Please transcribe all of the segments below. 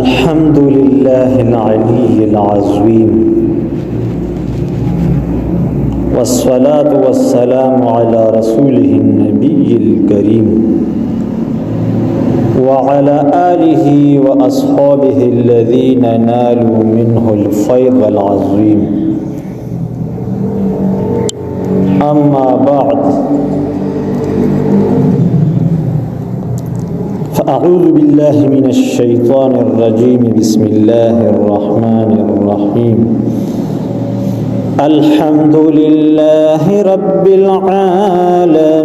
الحمد لله العلي العظيم والصلاة والسلام على رسوله النبي الكريم وعلى آله وأصحابه الذين نالوا منه الفيض العظيم أما بعد فأعوذ بالله من الشيطان الرجيم بسم الله الرحمن الرحيم الحمد لله رب العالمين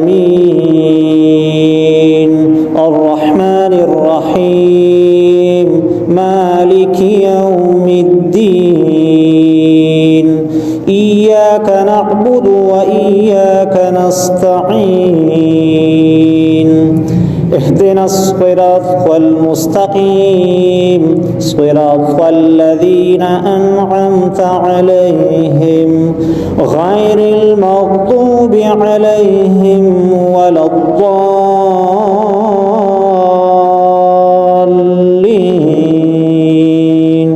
الرحمن الرحيم مالك يوم الدين إياك نعبد وإياك نستعين اهدنا الصراط المستقيم صراط الذين أنعمت عليهم غير المغضوب عليهم ولا الضالين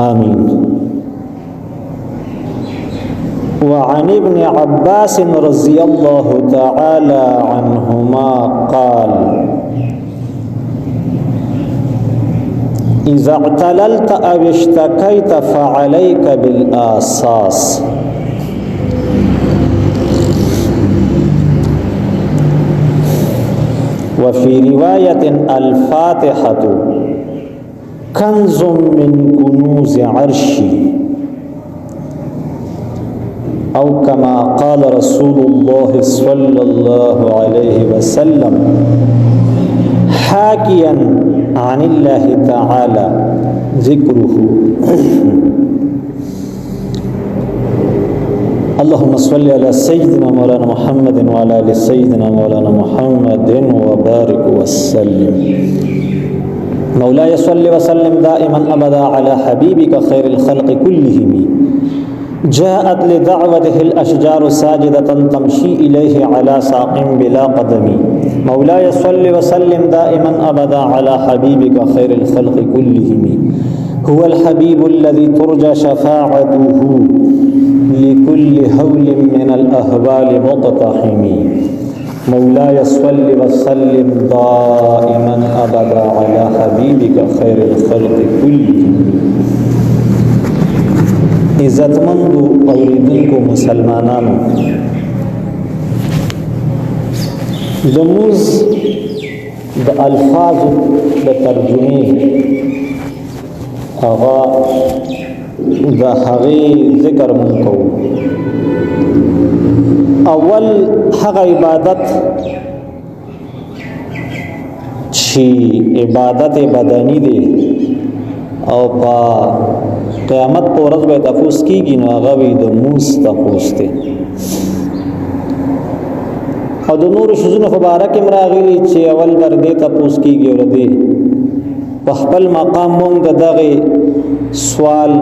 آمين. وعن ابن عباس رضي الله تعالى عنهما قال إذا اعتللت أو اشتكيت فعليك بالآصاص. وفي رواية الفاتحة كنز من كنوز عرشي أو كما قال رسول الله صلى الله عليه وسلم حاكيا عن الله تعالى ذكره. اللهم صل على سيدنا مولانا محمد وعلى آل سيدنا مولانا محمد وبارك وسلم. مولاي صل وسلم دائما أبدا على حبيبك خير الخلق كلهم جاءت لدعوته الأشجار ساجدة تمشي إليه على ساق بلا قدم. مولاي صل وسلم دائما أبدا على حبيبك خير الخلق كلهم هو الحبيب الذي ترجى شفاعته لكل هول من الأهوال مقتحم. مولاي صل وسلم دائما أبدا على حبيبك خير الخلق كلهم. عزتمند اوریدونکو مسلمانانو، دموز د الفاظ د ترجمه هغه د هغه ذکر مونږ کوو. اول هغه عبادت چې عبادت بدنی دی او په قیامت په ورځ به تفوس کیږي، نو هغه وي د موس تفوس دی. او د نور شذونو مبارک راغلي چې اول ورده تفوس کیږي او ردی په خپل مقام مونږ دغه سوال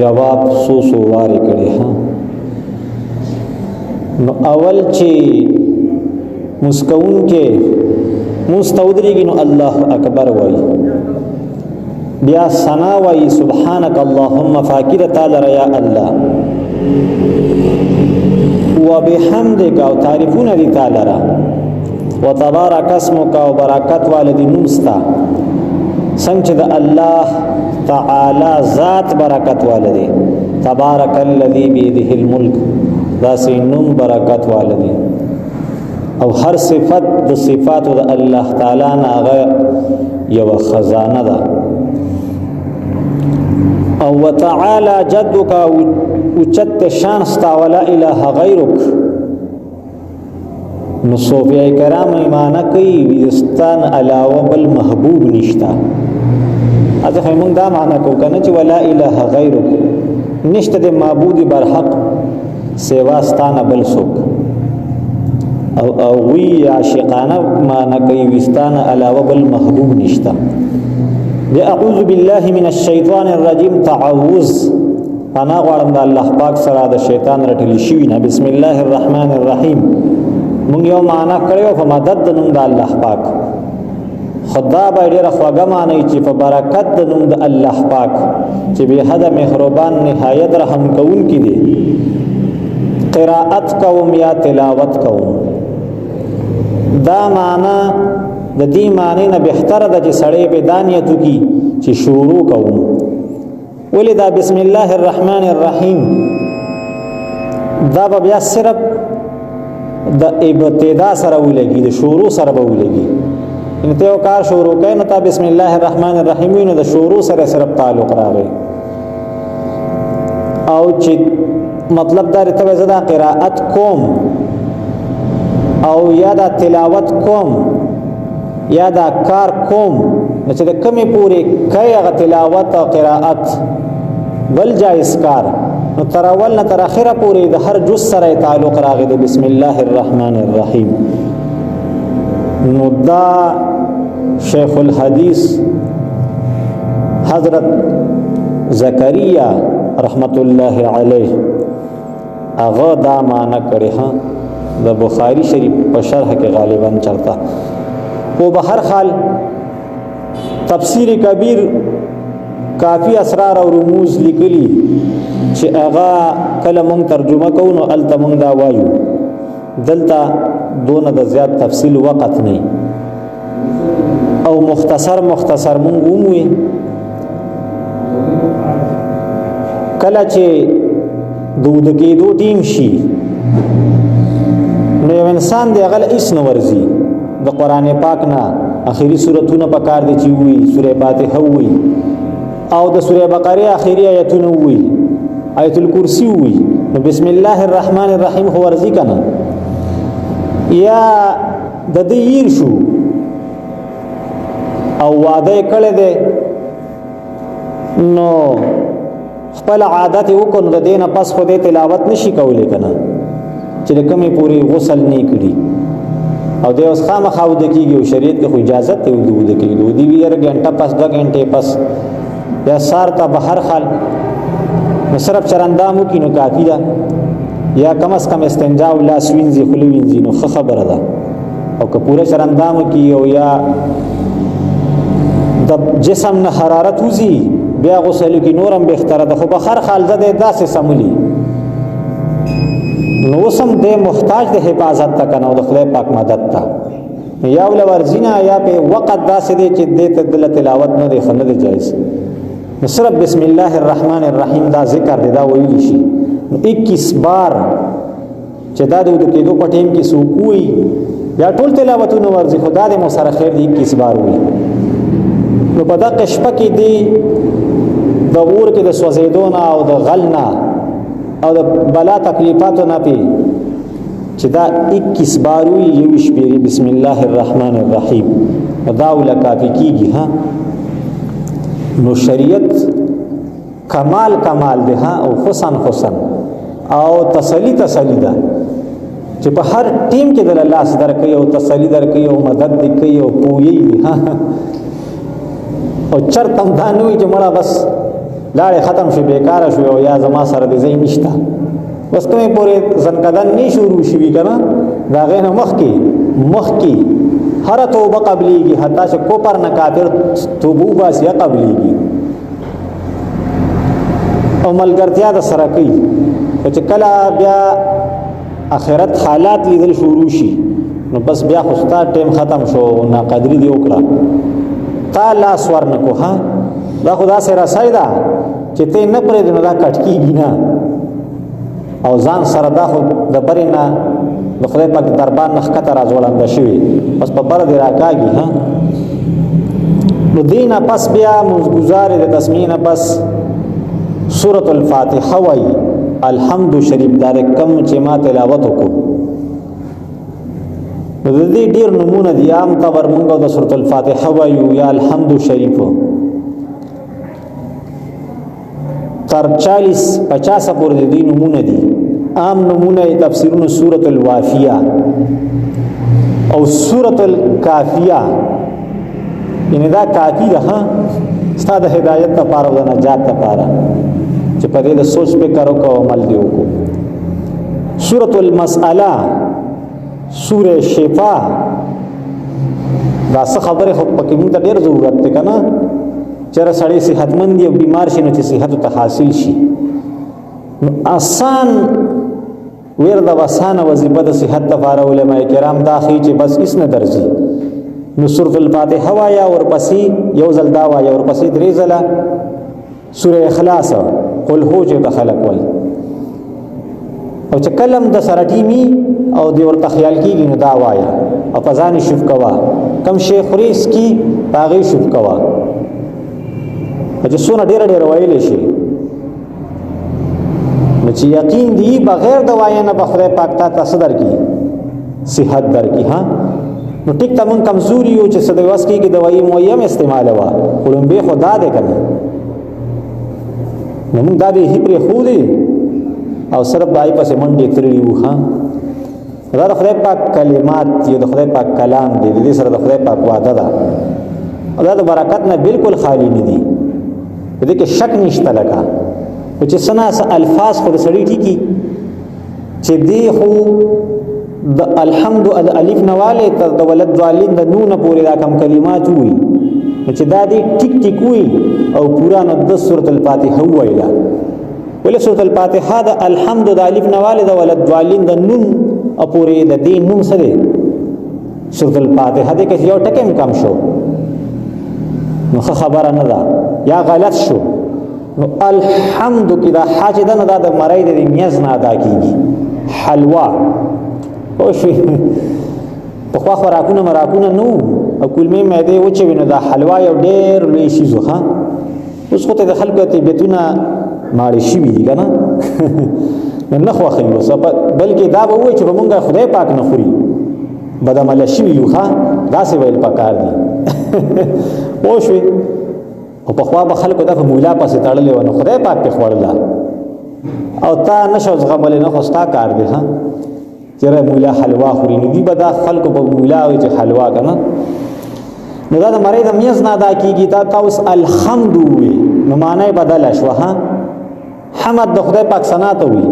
جواب سو واری کړي. ها نو اول چې مسکون کې مستودریږي نو الله اکبر وایي، بیا ثنا وی سبحانك اللهم فاکر تعالی یا الله وبحمدک او تعریفون دی تعالی را وتبارک اسمک او برکت والدی نومستا څنګه د الله تعالی ذات برکت والدی تبارک الذی بیده الملک دا سینم برکت والدی او هر صفت د صفات د الله تعالی نه هغه یو خزانه ده. او وتعالى جدك وچت شان ستا ولا اله غیرک. نو صوفیاء کرام ایمان کوي وستان علاوه بل محبوب نشتا. اځه موږ دا معنا کو کنه چې ولا اله غیرک نشته د معبود برحق سوا ستانه بل څوک. او وی عاشقانه معنا کوي وستان علاوه بل محبوب نشتا. اعوذ بالله من الشیطان الرجیم تعوذ انا غواړم د الله پاک سره د شیطان رټل شي نه. بسم الله الرحمن الرحیم مونږ یو معنا کړو په مدد د نوم د الله پاک، خدا به ډېره خوږه معنی چې په برکت د نوم د الله پاک چې بې حده مهربان نهایت رحم کوونکی دی قرائت کوم یا تلاوت کوم. دا معنی د دې معنی نه بهتره ده چې سړی په دانیتو کې چې شروع کوم. ولې دا بسم الله الرحمن الرحیم دا به بیا صرف د ابتدا سره ولګي، د شروع سره به ولګي. ان ته یو کار شروع کړي نو ته بسم الله الرحمن الرحیم نو د شروع سره صرف تعلق راغی. او چې مطلب دا رته زدا قرائت کوم او یا دا تلاوت کوم یا دا کار کوم نو چې د کمی پوری کوي هغه تلاوت او قرائت بل جایز کار نو تر اول نه تر اخره پوری د هر جز سره تعلق راغی د بسم الله الرحمن الرحیم. نو دا شیخ الحدیث حضرت زکریا رحمت الله علیه هغه دا معنی کړی ها د بخاری شریف په شرح کې غالبا چلتا. او به هر حال تفسیر کبیر کافی اسرار او رموز لیکلی چې هغه کله مونږ ترجمه کوو نو الته مونږ دا وایو، دلته دونه د زیات تفصیل وقت نه او مختصر مونږ وموي. کله چې دود کېدو ټیم شي نو یو انسان دی هغه هیڅ نه ورځي د قران پاک نه اخیری سورتونه پکار دي چې وي، سوره فاتحه وي او د سوره بقره اخیری آیتونه وي، آیت الکرسی وي. نو بسم الله الرحمن الرحیم هو ورځي کنه یا د دې ير شو او وعده کړه دې نو خپل عادت وکړو د دینه پس خو دې تلاوت نشي کولای کنه چې کومې پوری غسل نه کړي او د اوس خامخا ود کېږي او شریعت کې خو اجازه ته ود کېږي د دې ویره غنټه پس 2 غنټه پس یا سار ته بهر حال صرف چرندامو کې نو کافی ده یا کم از کم استنجا او لاس وینځي خلو وینځي نو خبره ده. او که پوره چرندامو کې او یا د جسم نه حرارت وزي بیا غسل کې نورم بهتره ده، خو بهر حال ده داسې سمولي نو سم دې محتاج د حفاظت تک نه او د خدای پاک مدد ته یا ول ورزینا یا په وخت داسې دې چې دې ته د تلاوت نه دی خنه جایز. صرف بسم الله الرحمن الرحیم دا ذکر دی دا ویل شي 21 بار چې دا د کېدو په ټیم کې سوکوي یا ټول تلاوتونه ورزي خدا دې مو سره خیر دی 21 بار وي. نو په دغه شپه کې دی د اور کې د سوځیدونه او د غلنا او د بلا تکلیفاتو نه پی چې دا 21 بار وي یو شپې بسم الله الرحمن الرحیم دا ول کافی کیږي ها. نو شریعت کمال دی ها او حسن او تسلی ده چې په هر ټیم کې د الله صدر کوي او تسلی در کوي او مدد دی کوي او پوي ها او چرتم دا نوې چې مړه بس لاړې ختم شي بیکار شو او یا زما سره دې ځای نشته بس کومې پورې ځنکدن نه شروع شي کنه دا غنه مخ کې هر توبه قبليږي حتی چې کوپر نه کافر توبه باسي قبليږي او ملګرتیا د سره کوي چې کله بیا اخرت حالات لیدل شروع شي نو بس بیا خو ستا ټیم ختم شو نا قدرې دی وکړه تا لاس ورنکو ها دا خدا سره سایدا چې ته نه پرې نو دا کټکیږي نه او ځان سره دا خو د پرېنا د خدای پاک دربار نه ښکته راځوړنده شوي بس په بر دی راکاږي ها. نو دینه پس بیا مزګزار د تسمینه پس سورۃ الفاتحه وای الحمد شریف دار کم چې ما تلاوت وکړو. د دې ډیر نمونه دي عام طور مونږ د سورۃ الفاتحه وایو یا الحمد شریف تر 40-50 پورې دي نمونه دي. عام نمونه تفسیرونه سورۃ الوافیہ او سورۃ الکافیہ یعنی دا کافی ده ها ستاسو د هدایت لپاره او د نجات لپاره چې په دې د سوچ په کارو کو عمل دی وکړو. سورۃ المسألہ، سورہ شفا دا څه خبره خو پکې موږ ته ډېر ضرورت دی که نه چېرې سړی صحتمند دی او بیمار شي نو چې صحت ته حاصل شي نو آسان ورده و اسانه وظیفه د صحت دپاره علما کرام دا ښیي چې بس هېڅ نه درځي نو سورة الفاتحه وایه ورپسې یو ځل دا وایه ورپسې 3 ځله سوره اخلاص قل هو چې د خلق وایي او چې کلم د سره ټیمي او د ورته خیال کېږي نو دا وایه او په ځان یې شف کوه کم شی خوري څکي په هغې شف کوه چې څونه ډېره ډېره ویلی شي نو چې یقین دی بغیر د وایه نه به خدای پاک تا ته څه درکړي صحت درکړي ها نو ټیک ته موږ کمزوري یو چې څه د وس کېږي دوایي مویه هم استعمالوه خو لومبې خو دا دی که نه نو موږ دا بیخي پرېښودې او صرف د هغې پسې منډې تړلي وو ښه دا د خدای پاک کلمات دي د خدای پاک کلام دی د دې سره د خدای پاک وعده ده او دا د برکت نه بالکل خالی نه دي په دې کې شک نشته لکه خو چې څه ناڅه الفاظ خو د سړي ټیکي چې دی خو د الحمد الالف نه والې تر د ولد ضالین د نونه پورې دا کم کلمات وي چې دا دی ټیک ټیک وي او پورا نو د سورة الفاتحه وویله ولې سورة الفاتحه د الحمد د الف نه والې د ولد ضالین د نون پورې د دې نوم څه دی سورة الفاتحه دې کې یو ټکی هم کم شو نو ښه خبره نه ده یا غلط شو نو الحمد کې دا حاج ده نه دا د مرۍ د میز نه ادا کېږي حلوا پوه شوې پخوا خوراکونه مراکونه نه وو او کولمې معدې وچوي نو دا حلوا یو ډېر لوی شیز و ښه اوس خو ته د خلکو طبیعتونه ماړې شوي دي که نه نو نه خوښوي اوس بلکې دا به ووایي چې به مونږ خدای پاک نه خوري بدعمله شوي یو ښه داسې ویل پکار دي پوه شوې او پخوا به خلکو دا په مولا پسې تړلې وه نو خدای پاک پې خوړله او تا نه شو زغملی نه خو ستا کار دی ښه چېرې مولا حلوا خوري نو دوی به دا خلکو په مولا وایي چې حلوا که نه نو دا د مرۍ د میز نه ادا کېږي دا تا اوس الحمد ووایي نو معنی بدله شوه ها حمد د خدای پاک ثنا ته وي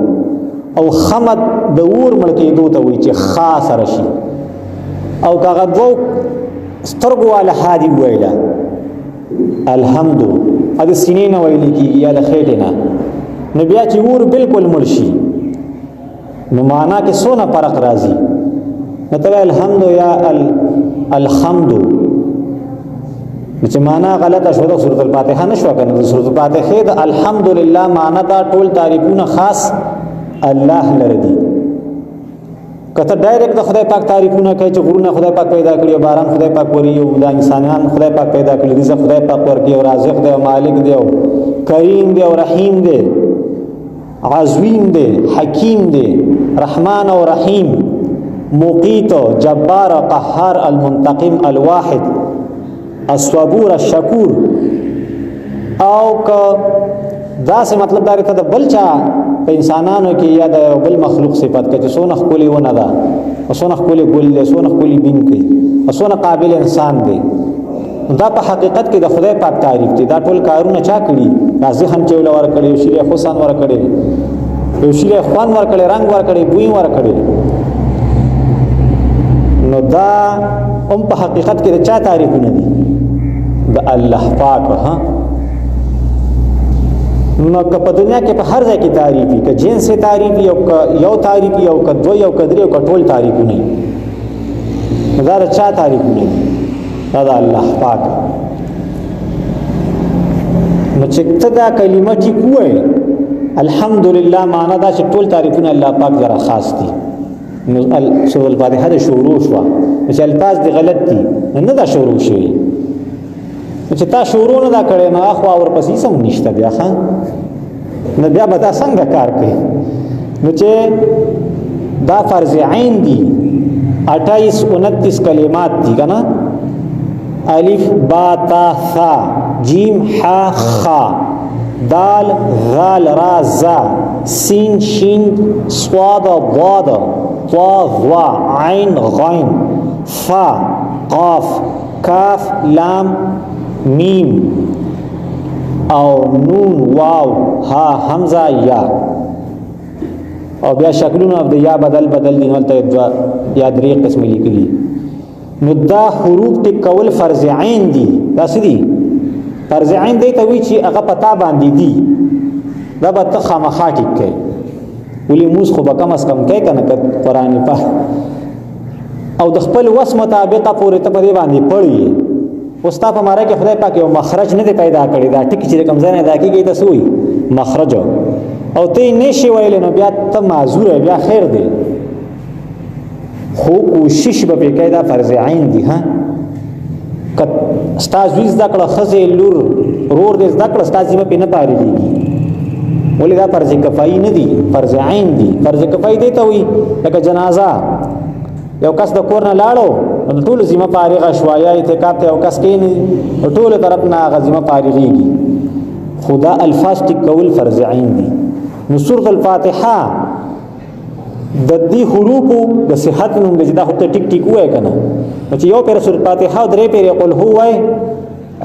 او حمد د اور مړ کېدو ته وي چې خا سره شي او که هغه دوو سترګو والا هادي وویله الحمد د سینې نه ویلی کېږي یا د خېټې نه نو بیا چې اور بالکل مړ شي نو معنا کې څونه فرق راځي نو ته الحمد یا الحمد چې معنا غلطه شوه د سورة الفاتحه نه شوه که نه د سورة الفاتحې د الحمدلله معنا دا ټول تعریفونه خاص الله لره دي که ته ډایرکټ د خدای پاک تعریفونه کوي چې غرونه خدای پاک پیدا کړي او باران خدای پاک وري او د انسانان خدای پاک پیدا کړي رزق خدای پاک ورکړي او رازق دی او مالک دی او کریم دی او رحیم دی عظیم دی حکیم دی رحمان او رحیم مقیت جبار قهار المنتقم الواحد الصبور الشکور او که داسې مطلب دا ته د بل چا په انسانانو کې یا د بل مخلوق صفت کې چې څونه ښکلې ونه ده او څونه ښکلې ګل دی څونه ښکلې بین کوي او څونه قابل انسان دی دا په حقیقت کې د خدای پاک تعریف دی دا ټول کارونه چا کړي دا ذهن چې ول ورکړي یو شی حسن ورکړي یو شی خوان ورکړي رنگ ورکړي بوی ورکړي نو دا هم په حقیقت کې د چا تعریفونه دي د الله پاک ها نو که په دنیا کې په هر ځای کې تعریف وي که جنس تعریف وي او که یو تعریف وي او که دوه او که درې او که ټول تعریفونه وي نو دا د چا تعریفونه دي دا د الله پاک نو چې ته دا کلمه ټیک ووایې الحمدلله معنا دا چې ټول تعریفونه الله پاک لره خاص دي نو سورة الفاتحه د شروع شوه چې الفاظ دي غلط دي نه دا شروع شوي چې تا شروع نه دا کړی نو اخوا ورپسې سم نشته بیا ښه نو بیا به دا څنګه کار کوي نو چې دا فرض عین دي 28-29 کلمات دي که نه الف با تا ثا جیم ح خا دال غال را زا سین شین صاد ضاد طا ظا عین غین فا قاف کاف لام میم او نون واو ها حمزه یا او بیا شکلونه د یا بدل دي نو ته یا درې قسم لیکلي نو دا حروف ټیک کول فرض عین دي. دا څه دي؟ فرض عین دی ته وی چې هغه پتا باندې دي دا به ته خامخا ټیک کوي. ولې موږ خو به کم از کم کوي کنه قرآن پاک او د خپل وس مطابق پورې ته په دې باندې پړی. اوس تا په ماره کې خدای پاک یو مخرج نه دی پیدا کړی. دا ټکی چې کوم ځای نه دا کېږي تاسو وي مخرج او ته نشي ویل نو بیا ته معذور بیا خیر دی خو کوشش به کوي. دا فرض عین دي. ها ک استاد ویز دا کړه خزه لور رور دې دا کړه استاد یې په نه پاره دي. ولې دا فرض کفایي نه دي فرض عین دي. فرض کفایي دی ته وي لکه جنازه یو کس د کور نه لاړو نو ټول ذمہ فارغه شوایا اعتکاف ته یو کس کینی ټول طرف نه غزمه فارغيږي. خدا الفاظ ټیک کول فرض عین دي. نو سورۃ الفاتحه د دې حروف د صحت نوم د جدا هته ټیک ټیک وای کنه چې یو پیر سورۃ الفاتحه او درې پیر قل هو وای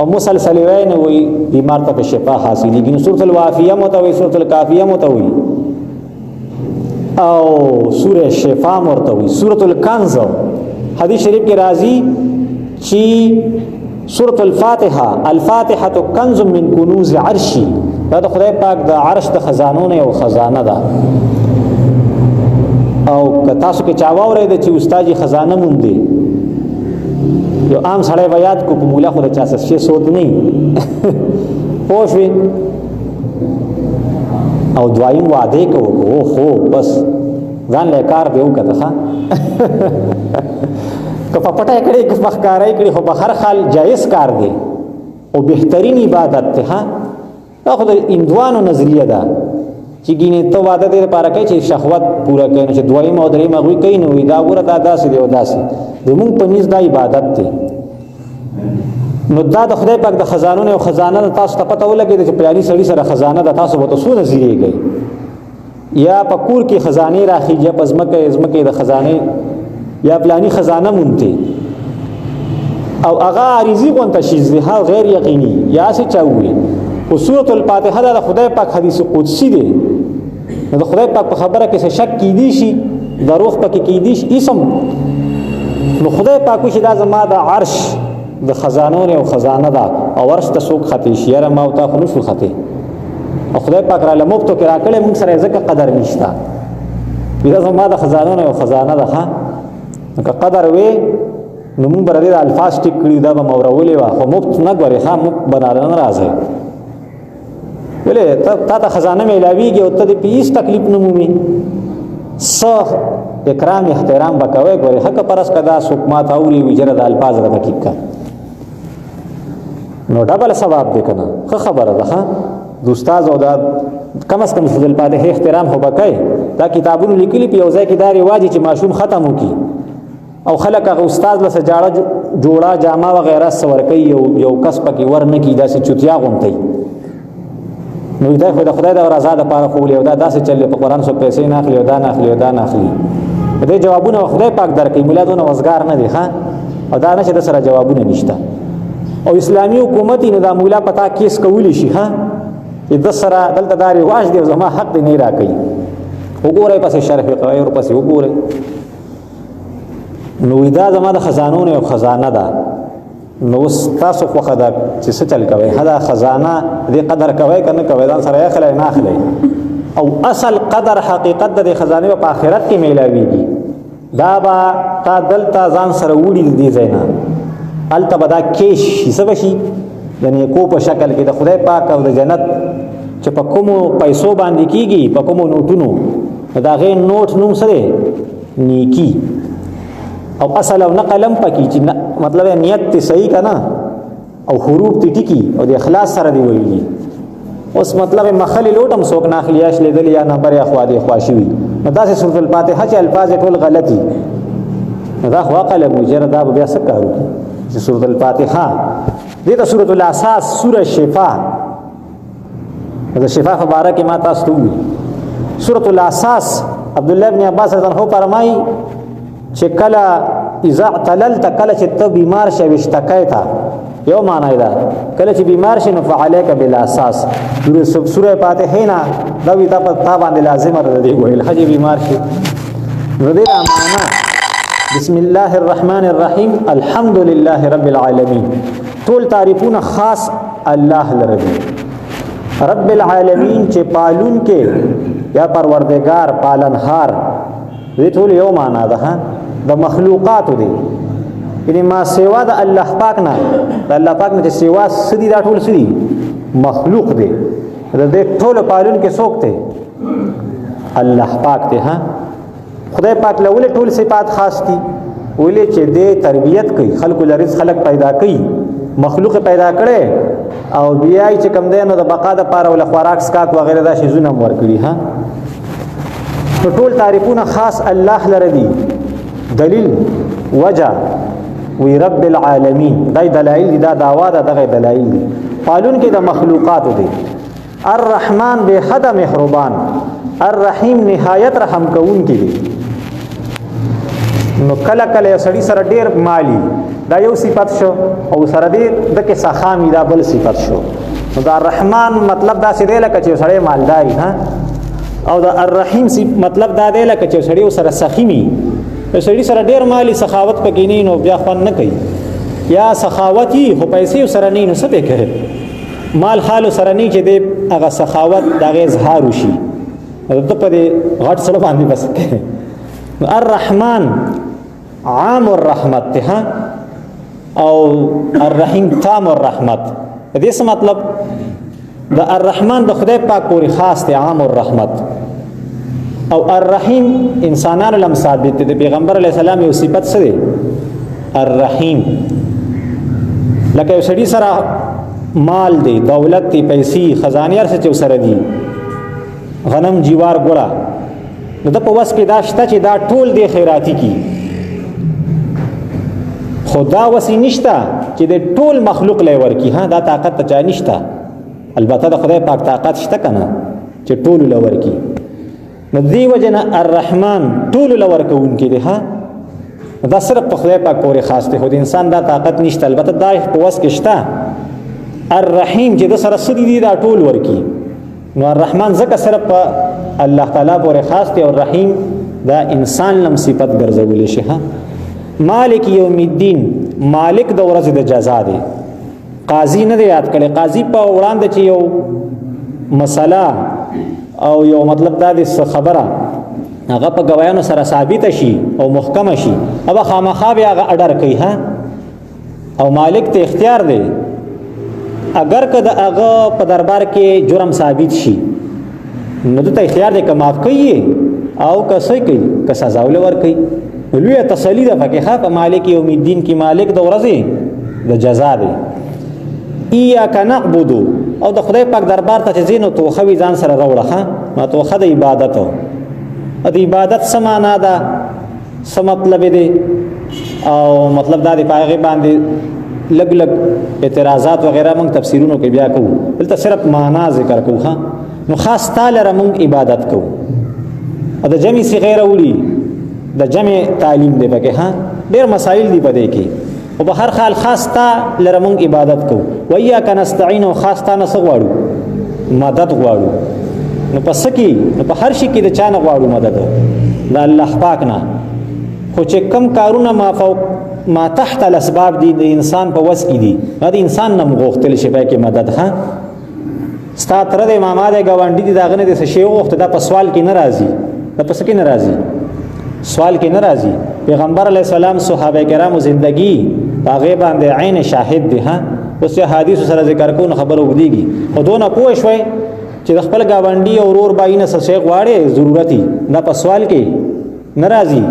او مسلسل وای نو وی بیمار ته شفا حاصلېږي. نو سورۃ الوافیه متوي سورۃ الکافیه متوي او سورہ شفا مرتوی. سورۃ الکنز حدیث شریف کې راځي چې سورۃ الفاتحه الفاتحه کنز من کنوز عرشی. دا د خدای پاک د عرش د خزانو نه یو خزانه ده. او که تاسو کې چاوا اورئ چې استاد خزانه مونږ دی یو عام سړی بیات کو په مولا خو د چا څه سود نه پوښوي او دوایم وعده کوو خو بس ځان له کار دی وکړه. ها که په پټه کړي که په ښکارای کړي خو په هر حال جایز کار دی او بهترین عبادت ته. ها دا خو د اندوانو نظریه ده چې ګینه ته وعده دې لپاره کوي چې شهوت پورا کړي چې دوایم او درې مغوي کوي نو دا ګوره دا داسې دی او داسې زمونږ په نيز دا عبادت دی. نو دا د خدای پاک د خزانو او خزانه تاسو ته پته ولګي چې پلاني سړي سره خزانه د تاسو وته سونه زیریږي یا پکور کې خزانه راخي یا پزمکه ازمکه د خزانه یا پلاني خزانه مونته او هغه عارضی غونته شي زه غیر یقیني یا څه چاوي. او سورۃ الفاتحه د خدای پاک حدیث قدسی دی. د خدای پاک په خبره کې شک کی دي شي دروغ پکې کی دي شي اسم نو خدای پاک چې دا زما د عرش د خزانو او خزانه ده او ورش ته سوق خطي شيره ما او تا خو نشو خطي او خدای پاک را لمبتو کې راکړې موږ سره ځکه قدر نشته. دا زما د خزانو او خزانه ده. ها که قدر وي نو موږ بر دې الفاظ ټیک کړی دا به مورولې وا خو مفت نه غوري ها مفت بناله نه راځي. ولې تا ته خزانه ملاويږي او ته دې پیس تکلیف نه مومي صح اکرام احترام وکوي غوري حق پرس کدا سوکما تاوري وجره د الفاظ را ټیک کا نو ډبل ثواب دې کنه خبره ده. ها د استاد او دا کم از کم سورۃ الفاتحه احترام هو بکای. دا کتابونو لیکلي په یو ځای کې دا رواج چې ماشوم ختم وکي او خلک هغه استاد له سجاړه جوړه جامه وغیرہ سور کوي یو کس پکې ور نه کی دا چې چوتیا غونټي نو دا خو د خدای د رضا لپاره خو له دا داسې چلې په قران سو پیسې نه اخلي او دا نه اخلي او دا نه اخلي. دې جوابونه خدای پاک درکې مولادونه وزګار نه دي. ها او دا نه چې د سره جوابونه نشته او اسلامي حکومت نه دا مولا پتا کیس کولی شي. ها د سره دلته داري واش دی زما حق دی نه راکې وګورئ پسې شرح قواعد پسې وګورئ. نو دا زما د خزانو او خزانه ده. نو تاسو خو خدا چې څه چل کوي دا خزانه دې قدر کوي کنه کوي ځان سره اخلي نه اخلي او اصل قدر حقیقت د خزانه په آخرت کې میلاويږي. دا با تا دلته ځان سره وړي دي زینا الته بدا کیش حساب شي یعنی کو په شکل کې د خدای پاک او د جنت چې په کومو پیسو باندې کیږي په کومو نوټونو دا غي نوټ نوم سره نیکی او اصل او نقلم پکې چې مطلب نیت ته صحیح کنا او حروف ته ټکی او د اخلاص سره دی ویلي. اوس مطلب مخل لوټم سوک ناخلیاش لیدل یا نمبر اخوا دی خواشوي نو داسې سورۃ الفاتحه چې الفاظ ټول غلطي دا خو عقل مجرد دا بیا څه کارو چې سورۃ الفاتحه دې ته سورۃ الاساس سورۃ شفا دا شفا مبارک ما تاسو ته سورۃ الاساس عبد الله ابن عباس رضی الله عنه فرمایي چې کله اذا اعتللت کله چې ته بیمار شې وشتکایتا یو معنی دا کله چې بیمار شې نو فعليك بالاساس سورۃ فاتحه نه دا وی تا باندې لازم راځي ویل حجي بیمار شي نو دې معنا بسم الله الرحمن الرحیم الحمد لله رب العالمین. ټول تعریفونه خاص الله لره دي. رب العالمین چې پالون کې یا پروردگار پالنهار دې ټول یو معنا ده د مخلوقات دي. یعنی ما سوا د الله پاک نه د الله پاک نه سوا سدي دا ټول سدي مخلوق دي. د دې ټول پالون کې څوک دی؟ الله پاک دی. خدای پاک له ولې ټول صفات خاص دي؟ ولې چې دې تربیت کوي، خلق لرزق خلق پیدا کوي، مخلوق پیدا کړي او بیا چې کم دی نو د بقا د پاره ول خوراک سکاک وغیرہ دا شی زونه مور کړی. ټول تعریفونه خاص الله لره دي. دلیل وجه وی رب العالمین دا دلایل دي، دا دعوا ده دغه دلایل دي. پالون کې د مخلوقات دي. الرحمن به حد مهربان، الرحیم نهایت رحم کون کې دي. نو کله کله سړی سره ډیر مالی دا یو صفت شو او سره دې دغه سخامی دا بل صفت شو. نو دا الرحمن مطلب دا سې دی لکه چې سړی مالداري او دا الرحیم مطلب دا دی لکه چې سړی سره سخیمی. سړی سره ډیر مالی سخاوت پکې نه نو بیا خوان نه کوي، یا سخاوتی خو پیسې سره نه نو څه به کوي. مال حال سره نه چې دې هغه سخاوت دغه اظهار وشي ته په دې غټ سره باندې بس کوي. الرحمن عام الرحمت ته او الرحیم تام الرحمت. دې څه مطلب؟ د الرحمن د خدای پاک پورې خاص دی عام الرحمت، او الرحیم انسانانو لم ثابت دی. پیغمبر علیه السلام یو صفت څه دی؟ الرحیم. لکه یو سړي سره مال دی، دولت دی، پیسې خزانه هر څه سره دي، غنم جوار ګوړه، نو د په وس کې دا شته چې دا ټول دی خیراتی کی. خدا وسی نشته چې د ټول مخلوق لور کی. دا طاقت ته چا نشته. البته د خدای پاک طاقت شته کنه چې ټول لور کی. نو دی وجنه الرحمن ټول لور کوون کې دی. دا صرف په خدای پاک پورې خاص دی، خو د انسان دا طاقت نشته. البته دا په وس کې شته. الرحیم چې د سره سدي دی دا ټول ورکی. نو الرحمن ځکه صرف په الله تعالی پورې خاص دی، او رحیم دا انسان لم صفت ګرځول شي. مالک یوم الدین، مالک د ورځې د جزا دی. قاضي نه دی یاد کړي. قاضي په وړاندې چې یو مسله او یو مطلب دا د خبره هغه په گوايانو سره ثابت شي او محکم شي، هغه خامخا به هغه اډر کوي. او مالک ته اختیار دی اگر که د هغه په دربار کې جرم ثابت شي نو ته اختیار دی که معاف کوي او که څه کوي، که سزا ولور کوي. لوی تسلی ده پکې ښه. په مالک یوم الدین کې مالک د ورځې د جزا دی. ایاک نعبد، او د خدای پاک دربار ته چې زینو توخه وی ځان سره راوړه. ما توخه د عبادت او د عبادت سمانا ده، څه مطلب دی؟ او مطلب دا دی پایغه باندې لګ لګ اعتراضات وغیرہ موږ تفسیرونو کې بیا کوو، دلته صرف معنا ذکر کوو. نو خاص تعالی را موږ عبادت کوو. د جمع سی غیر وړي د جمع تعلیم دی پکې. ډېر مسائل دی پدې کې، او په هر حال خاص تعالی را موږ عبادت کوو. و اياک نستعين، او خاص تعالی نه غواړو مدد غواړو. نو پس کې نو په هر شي کې د چا نه غواړو مدد؟ د الله پاک نه. خو چې کم کارونه ما تحت الاسباب دي د انسان په وس کې دي، دا د انسان نه مغوښتل شي به کې مدد. ستا تر د ماما د گاونډي دي داغه نه د شی وخت دا په سوال کې ناراضي، دا پس کې ناراضي، سوال کې ناراضي. پیغمبر علی السلام صحابه کرامو زندگی هغه باندې عین شاهد دي. اوس حدیث سره ذکر کوو خبرو ودیږي. خودونه پوه شوي چې د خپل گاونډي او ورور باینه څه شی غواړي ضرورتي، دا په سوال کې ناراضي.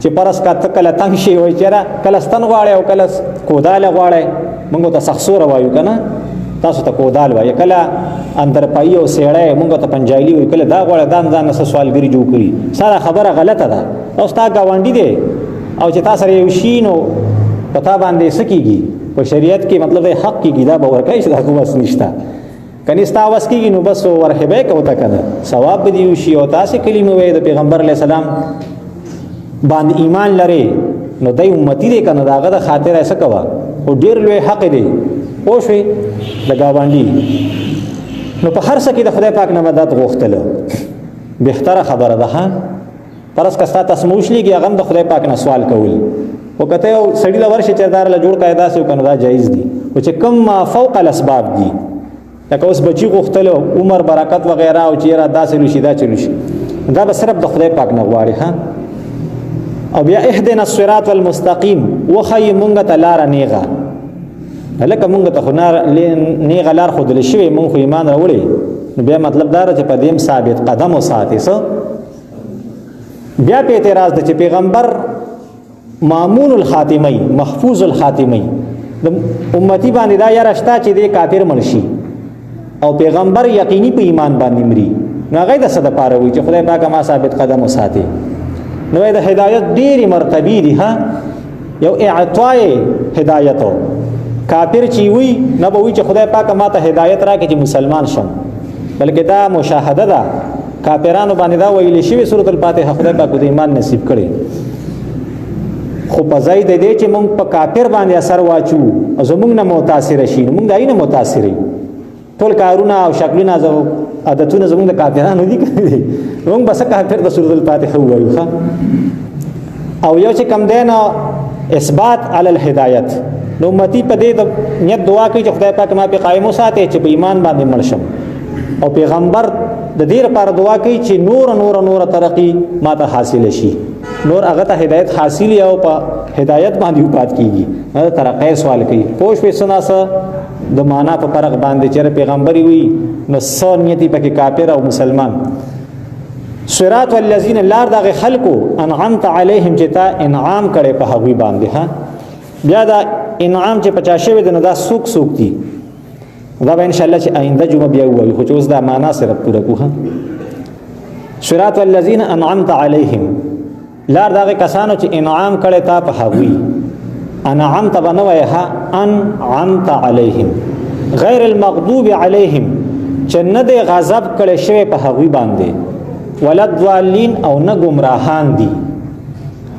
چې پرس کا تکل تنگ شي وای چیرې کله ستن غواړي او کله کودال غواړي. موږ ته سخصور وایو کنه، تاسو ته کودال وایي. کله اندر پای او سیړې موږ ته پنجایلی وایي. کله دا غواړي دا ځان نه سوالګری جوړ کړي. ساره خبره غلطه ده. او ستا گاونډي دی او چې تاسو یې وشینو پتا باندې سکیږي په شریعت کې مطلب حق کېږي، دا به ورکای شي. دا کوم وس نشته. کني ستا واس کېږي نو بس ورخبه کوته کنه ثواب به دی شي. او تاسو کلمه وایي د پیغمبر علی السلام باندې ایمان لري نو دای امتی دې کنه داغه د خاطر ایسه کوا او ډیر لوی حق دی. او شوي د گاونډي نو په هر څه کې د خدای پاک نه مدد غوښتل بهتره خبره ده. پرس کستا تسموش لیږي هغه د خدای پاک نه سوال کول او کته یو سړی له ورشه چردار له جوړ قاعده سو کنه دا جایز دي او چې کم فوق الاسباب دي لکه اوس بچی غوښتل عمر برکت وغیرہ او چیرې دا سلو شي دا چلو شي دا به صرف د خدای پاک نه غواړي ها. او بیا اهدنا الصراط المستقیم وخی مونږ ته لار نیغه هلکه مونږ ته خو نیغه لار خودل شوی مونږ خو ایمان راوړي نو بیا مطلب دا چې په دیم ثابت قدم وساتي سو بیا په اعتراض د چې پیغمبر مامون الخاتمی محفوظ الخاتمی د امتی باندې دا یا رشتہ چې د کافر مرشي او پیغمبر یقیني په ایمان باندې مري نو هغه د صد پاره وي چې خدای پاک ما ثابت قدم وساتي نو د هدایت ډېری مرتبه دي ها یو اعطاء هدایت کافر چې وي نه به وي چې خدای پاک ما ته هدایت راکړي چې مسلمان شم بلکې دا مشاهده ده کافرانو باندې دا ویل شوی سورۃ الفاتحه خدای پاک د ایمان نصیب کړي خو په ځای د دې چې موږ په کافر باندې اثر واچو او زموږ نه متاثر شي موږ دای نه متاثر یو ټول کارونه او شکلونه زو عادتونه زموږ د کافرانو دي کړي موږ بس کافر د سورۃ الفاتحه وایو او یو چې کم دینه اثبات علی الهدایت نو امتی په دې د نیت دعا کوي چې خدای پاک ما په قائم وساتي چې په ایمان باندې مړ شم او پیغمبر د دې لپاره دعا کوي چې نور ترقی ما ته حاصل شي نور هغه ته هدایت حاصل او په هدایت باندې پات کیږي هغه ترقی سوال کوي پوښ په سناسه د معنا په فرق باندې چې پیغمبري وي نو سنیتی پکې کافر او مسلمان صراط والذین لار دغه خلقو انعمت علیهم چې تا انعام کړي په هغوی باندې ها بیا دا انعام چې 50 شوی د نو دا سوک دي دا به ان شاء الله چې آینده جمعه بیا وایو خو چې اوس دا معنا سره پوره کوه صراط والذین انعمت علیهم لار دغه کسانو چې انعام کړي تا په هغوی انعمت بنوها انعمت علیهم غیر المغضوب علیهم چې نه د غضب کړي شوی په هغوی باندې ولضالین او نه گمراهان دي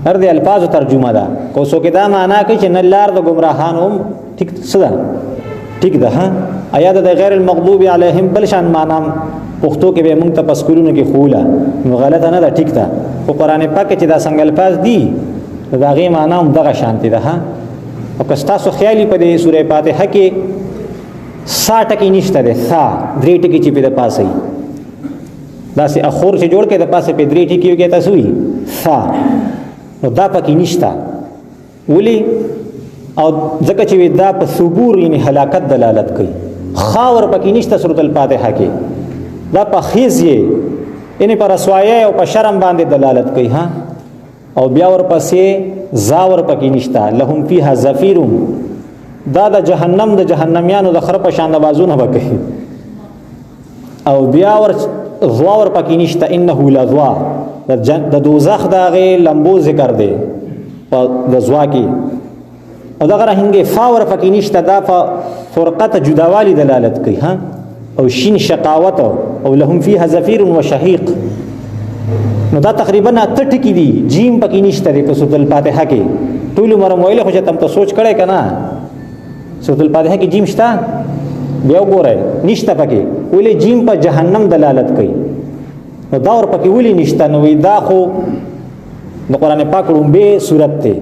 هر دې الفاظ ترجمه ده کو سو کې دا معنا کوي چې نه لار د گمراهان هم ټیک څه ټیک ده ها آیا د غیر المغضوب علیهم بل شان معنا پښتو کې به موږ تاسو کولونه کې خوله نو غلطه نه ده ټیک ده په قران پاک کې دا څنګه الفاظ دي دا غي معنا هم دغه شانتي ده ها او که تاسو خیالي په دې سورې فاتحه کې 60 ټکی نشته ده سا درې ټکی چې په د پاسه دا سي اخور چې جوړ کې د پاسه په درې ټکی کې تاسو وي سا نو دا پکې نشته ولي او ځکه چې دا په صبور یعنی هلاکت دلالت کوي خاور پکې نشته سورۃ الفاتحه کې دا په خزيه یعنی پر رسوایی او په شرم باندې دلالت کوي ها او بیا ور پسې زاور پکې نشته لهم فیها زفیر دا د جهنم د جهنميانو د خر په شان د بازونه وکړي او بیا ور زواور پکې نشته انه لذوا د دوزخ دغه لمبو ذکر دی په د زوا کې او دغه رنګه فاور پکې نشته دا فرقت جداوالی دلالت کوي ها او شین شقاوت او لهم فيها زفير وشهيق نو دا تقریبا اته ټکی دي جیم پکې نشته په سورۃ الفاتحه کې ټول عمر مویل خو چې تم ته سوچ کړئ کنه سورۃ الفاتحه کې جیم شته بیا وګورئ نشته پکې ولې جیم په جهنم دلالت کوي نو دا ور پکې ولې نشته نو دا خو د قران پاک لومبه سورۃ ته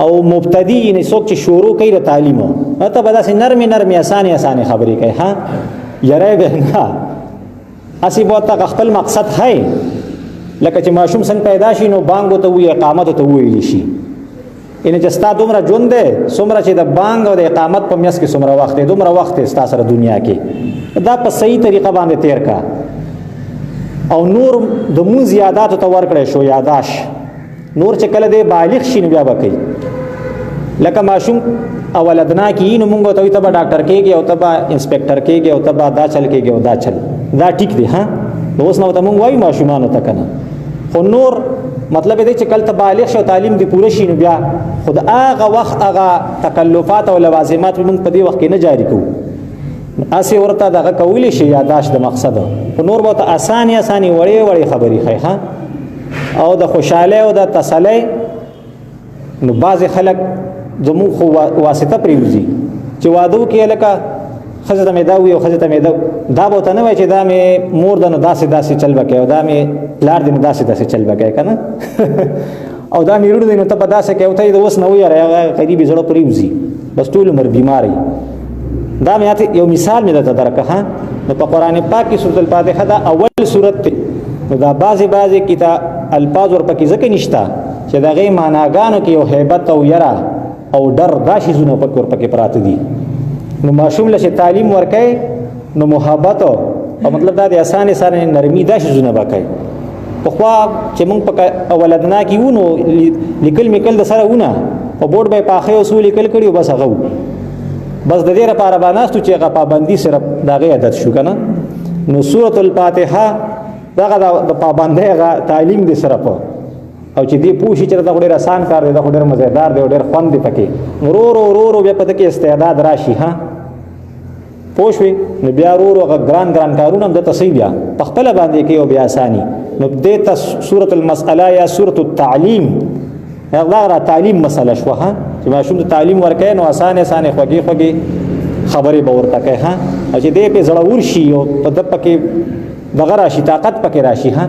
او مبتدی نه څوک چې شروع کوي د تعلیم ته به داسې نرمي اسانه خبرې کوي ها یاره به نه اسی بوته خپل مقصد ہے لکه چې ماشوم څنګه پیدا شي نو بانګ ته وی اقامت ته ویل شي ان چې ستا دومره ژوند ده څومره چې د بانګ او د اقامت په میاس کې څومره وخت دی دومره وخت ستا سره دنیا کې دا په صحیح طریقه باندې تیر کا او نور د مون زیادات ته ورکړې شو یاداش نور چې کله دی بالغ شي بیا وکي لکه ماشوم اولدنا کې نو موږ ته ته ډاکټر کېږي او ته انسپکټر کېږي او ته دا چل کېږي او دا چل دا ټیک دی ها نو اوس نو ته موږ وایو ماشومان ته کنه خو نور مطلب دې چې کله ته بالغ شو تعلیم دی پوره شي نو بیا خود هغه وخت هغه تکلفات او لوازمات موږ په دې وخت کې نه جاری کوو اسی ورته دغه کولی شي یاداش د مقصد خو نور به ته اساني وړي خبري خي ها او د خوشاله او د تسلی نو بعض خلک زمو خو واسطه پریوزي چې وادو کې لکه خزه ته مې دا وي او خزه ته مې دا به ته نه وای چې دا مې مور د نو داسې چل وکړي او دا مې پلار دې نو داسې چل وکړي کنه او دا مې ورور دې نو ته په داسې کې او ته د اوس نه وي هغه قریبي زړه پرې وزي بس ټول عمر بیماری. دا مې یو مثال مې درته درکه. نو په قران پاک کې سورۃ الفاتحه دا اول سورۃ ته نو دا بعضی کتاب الفاظ ورپکې ځکه نشتا چې دا غي معناګانو کې یو hebat او یرا او ډر دا شی زونه ورپکې پراته دي. نو ماشوم له تعلیم ورکای نو محبت او مطلب دا د اسانه نرمي دا شی زونه وکای. په خوا چې موږ په اولادنا کې ونو لیکل میکل د سره ونه او بورډ به پاخه اصول لیکل کړي بس هغه بس د دې لپاره باندې چې هغه پابندي سره دغه عادت شو کنه. نو سورۃ الفاتحه دغه د پابندۍ هغه تعلیم دي سره په او چې دی پوښي چې دا ډېر آسان کار دی دا ډېر مزیدار دی ډېر خوند دی پکې ورو بیا پته کې استعداد راشي ها پوښوي نو بیا ورو ګران کارونه د تصحیح بیا په خپل باندې کې او بیا آسانی. نو دې ته سورۃ المسأله یا سورۃ التعلیم هغه تعلیم مسله شو ها چې ماشوم ته تعلیم ورکړي نو اسانه خوږي خبرې به ورته کوي ها او چې دې په زړه ورشي او په د پکې دغه راشي طاقت پکې راشي ها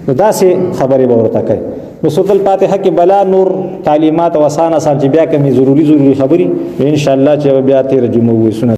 نو داسې خبرې به ورته کوي. نو سورۃ الفاتحه کې بلا نور تعلیمات او اسانه چې بیا کومې ضروری خبرې ان شاء الله چې بیا تیر جمعه وې سنت